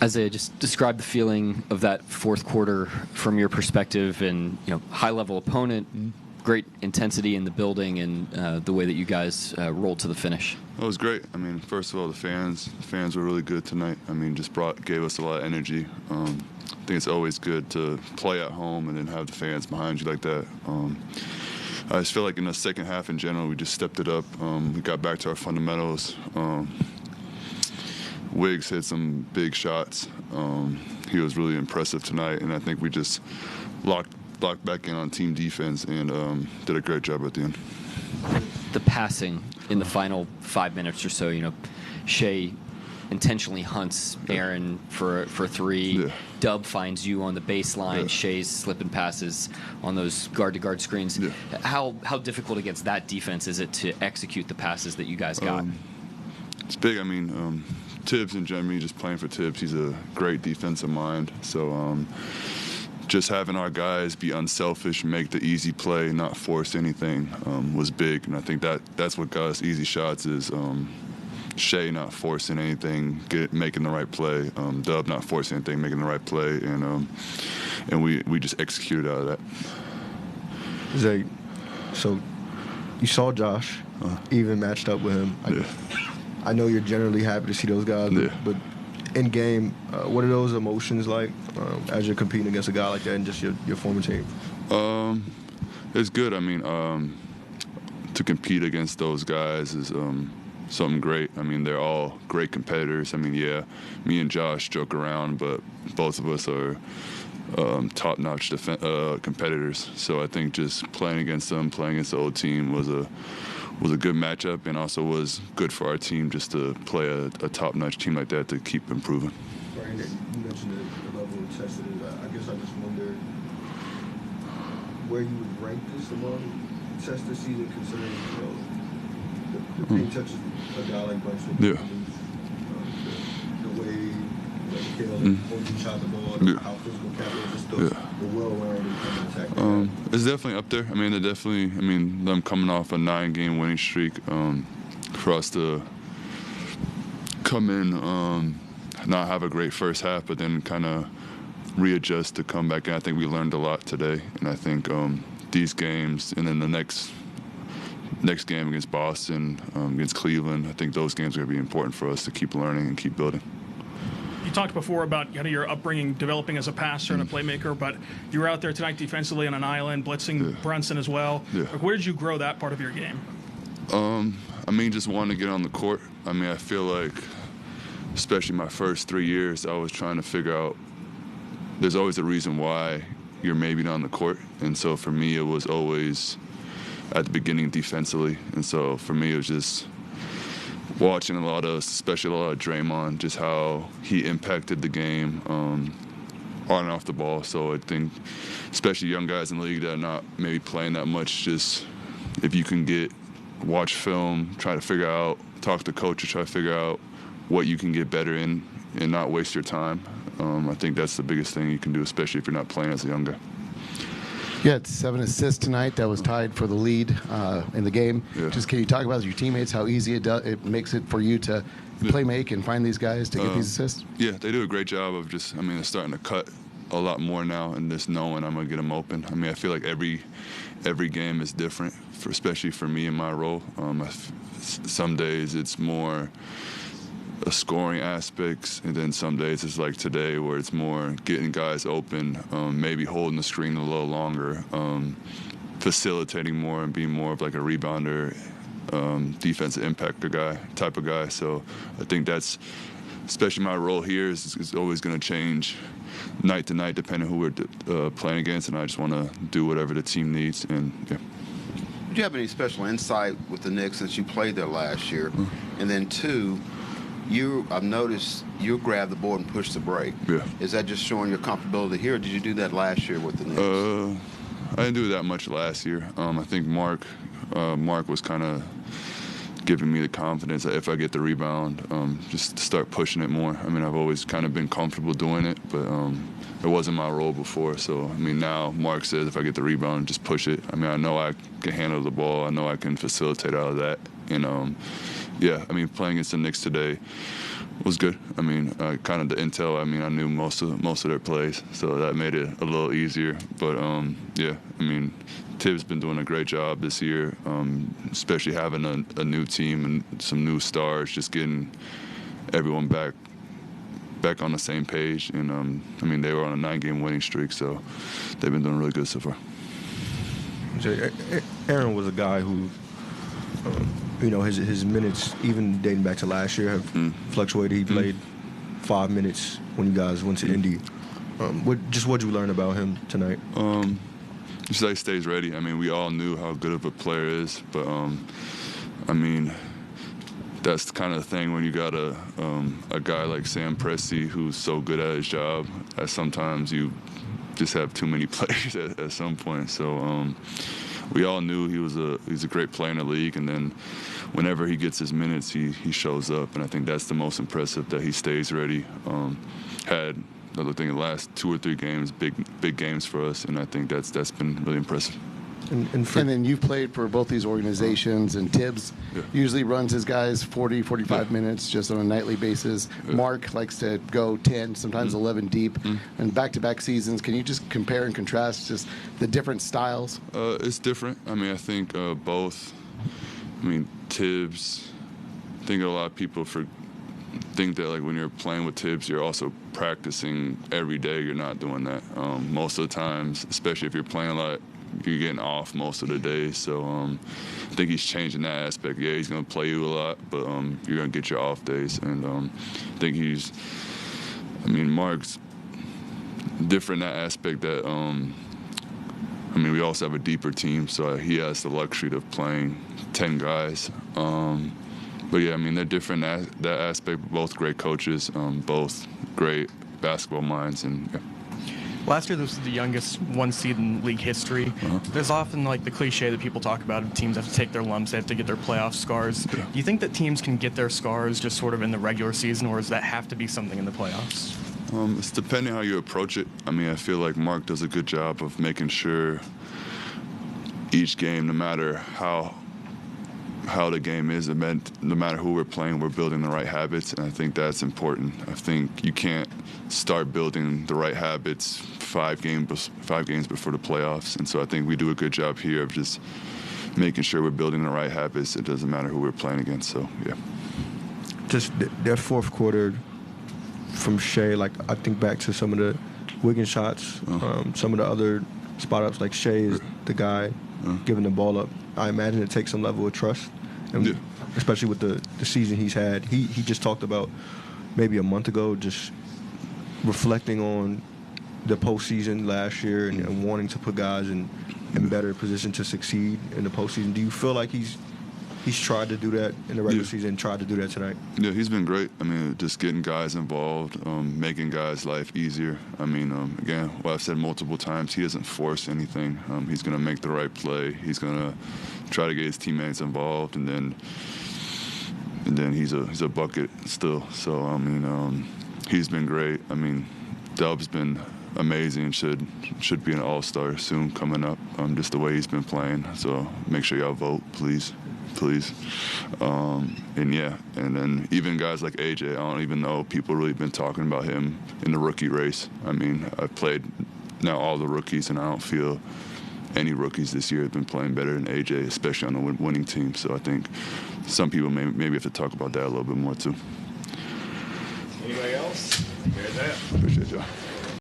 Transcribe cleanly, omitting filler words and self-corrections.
Isaiah, just describe the feeling of that fourth quarter from your perspective, and high-level opponent, great intensity in the building, and the way that you guys rolled to the finish. It was great. I mean, first of all, the fans were really good tonight. I mean, just gave us a lot of energy. I think it's always good to play at home and then have the fans behind you like that. I just feel like in the second half in general, we just stepped it up. We got back to our fundamentals. Wiggs hit some big shots. He was really impressive tonight, and I think we just locked back in on team defense and did a great job at the end. The passing in the final 5 minutes or so, Shea intentionally hunts Aaron for a three. Yeah. Dub finds you on the baseline. Yeah. Shea's slipping passes on those guard-to-guard screens. Yeah. How difficult against that defense is it to execute the passes that you guys got? It's big. I mean, Tibbs and Jeremy, just playing for Tibbs, he's a great defensive mind. So just having our guys be unselfish, make the easy play, not force anything was big. And I think that's what got us easy shots is Shea not forcing anything, making the right play. Dub not forcing anything, making the right play. And we just executed out of that. Zay, so you saw Josh, even matched up with him. I know you're generally happy to see those guys, but in game, what are those emotions like as you're competing against a guy like that and just your former team? It's good. I mean, to compete against those guys is something great. I mean, they're all great competitors. I mean, yeah, me and Josh joke around, but both of us are top-notch competitors. So I think just playing against them, playing against the old team was a good matchup, and also was good for our team just to play a top-notch team like that to keep improving. Right, you mentioned the level of test it is. I guess I just wonder where you would rank this among tests this season, considering the paint touches a guy like Brunson. Yeah. The way Caleb shot the ball, how physical Cap is, just the well-rounded kind of attack. It's definitely up there. I mean, them coming off a 9-game winning streak, for us to come in, not have a great first half, but then kind of readjust to come back in. I think we learned a lot today, and I think these games and then the next game against Boston, against Cleveland, I think those games are going to be important for us to keep learning and keep building. You talked before about your upbringing, developing as a passer and a playmaker, but you were out there tonight defensively on an island, blitzing Brunson as well. Yeah. Where did you grow that part of your game? I mean, just wanting to get on the court. I mean, I feel like, especially my first 3 years, I was trying to figure out there's always a reason why you're maybe not on the court. And so for me, it was always at the beginning defensively. And so for me, it was just watching especially a lot of Draymond, just how he impacted the game on and off the ball. So I think, especially young guys in the league that are not maybe playing that much, just if you can watch film, try to figure out, talk to coaches, try to figure out what you can get better in and not waste your time. I think that's the biggest thing you can do, especially if you're not playing as a young guy. You had 7 assists tonight. That was tied for the lead in the game. Yeah. Just can you talk about your teammates, how easy it makes it for you to play make and find these guys to get these assists? Yeah, they do a great job of they're starting to cut a lot more now and just knowing I'm going to get them open. I mean, I feel like every game is different, especially for me in my role. Some days it's more a scoring aspects, and then some days it's like today where it's more getting guys open, maybe holding the screen a little longer, facilitating more and being more of like a rebounder, defensive impactor type of guy. So I think that's, especially my role here, is always going to change night to night depending on who we're playing against, and I just want to do whatever the team needs. And yeah. Do you have any special insight with the Knicks since you played there last year? And then 2, I've noticed you grab the board and push the break. Yeah. Is that just showing your comfortability here, or did you do that last year with the Knicks? I didn't do that much last year. I think Mark was kind of giving me the confidence that if I get the rebound, just to start pushing it more. I mean, I've always kind of been comfortable doing it, but it wasn't my role before. So, I mean, now Mark says if I get the rebound, just push it. I mean, I know I can handle the ball. I know I can facilitate out of that. And yeah, I mean, playing against the Knicks today was good. I mean, kind of the intel. I mean, I knew most of their plays, so that made it a little easier. But yeah, I mean, Tibbs been doing a great job this year, especially having a new team and some new stars, just getting everyone back on the same page. And I mean, they were on a 9-game winning streak, so they've been doing really good so far. Aaron was a guy who, you know, his minutes, even dating back to last year, have fluctuated. He played 5 minutes when you guys went to Indy. What'd you learn about him tonight? Just that he stays ready. I mean, we all knew how good of a player is, but I mean, that's kind of the thing when you got a guy like Sam Presti who's so good at his job that sometimes you just have too many players at some point. So we all knew he's a great player in the league, and then whenever he gets his minutes, he shows up, and I think that's the most impressive, that he stays ready. Had another thing, the last 2 or 3 games, big games for us, and I think that's been really impressive. And then you've played for both these organizations, and Tibbs usually runs his guys 40, 45 minutes just on a nightly basis. Mark likes to go 10, sometimes 11 deep. And back-to-back seasons, can you just compare and contrast just the different styles? It's different. I mean, I think both. I mean, Tibbs, I think a lot of people think that, like, when you're playing with Tibbs, you're also practicing every day. You're not doing that. Most of the times, especially if you're playing a lot, you're getting off most of the days. So I think he's changing that aspect. Yeah, he's going to play you a lot, but you're going to get your off days. And I think Mark's different in that aspect that, I mean, we also have a deeper team, so he has the luxury of playing 10 guys. But yeah, I mean, they're different in that aspect. Both great coaches, both great basketball minds, and yeah. Last year, this was the youngest 1 seed in league history. There's often like the cliche that people talk about: teams have to take their lumps, they have to get their playoff scars. Do you think that teams can get their scars just sort of in the regular season, or does that have to be something in the playoffs? It's depending how you approach it. I mean, I feel like Mark does a good job of making sure each game, no matter how the game is, no matter who we're playing, we're building the right habits, and I think that's important. I think you can't start building the right habits 5 games before the playoffs, and so I think we do a good job here of just making sure we're building the right habits. It doesn't matter who we're playing against, so yeah. Just their fourth quarter from Shea, like, I think back to some of the Wiggins shots, some of the other spot ups, like Shea is the guy giving the ball up. I imagine it takes some level of trust, and especially with the season he's had. He just talked about maybe a month ago just reflecting on the postseason last year and wanting to put guys in better position to succeed in the postseason. Do you feel like he's tried to do that in the regular season and tried to do that tonight? Yeah, he's been great. I mean, just getting guys involved, making guys' life easier. I mean, again, what I've said multiple times, he doesn't force anything. He's going to make the right play. He's going to try to get his teammates involved, and then he's a bucket still. So, I mean, he's been great. I mean, Dub's been amazing. Should be an all-star soon coming up, just the way he's been playing. So make sure y'all vote, please. And yeah, and then even guys like AJ, I don't even know, people really been talking about him in the rookie race. I mean, I've played now all the rookies, and I don't feel any rookies this year have been playing better than AJ, especially on the winning team. So I think some people maybe have to talk about that a little bit more too. Anybody else? Here's that. Appreciate y'all.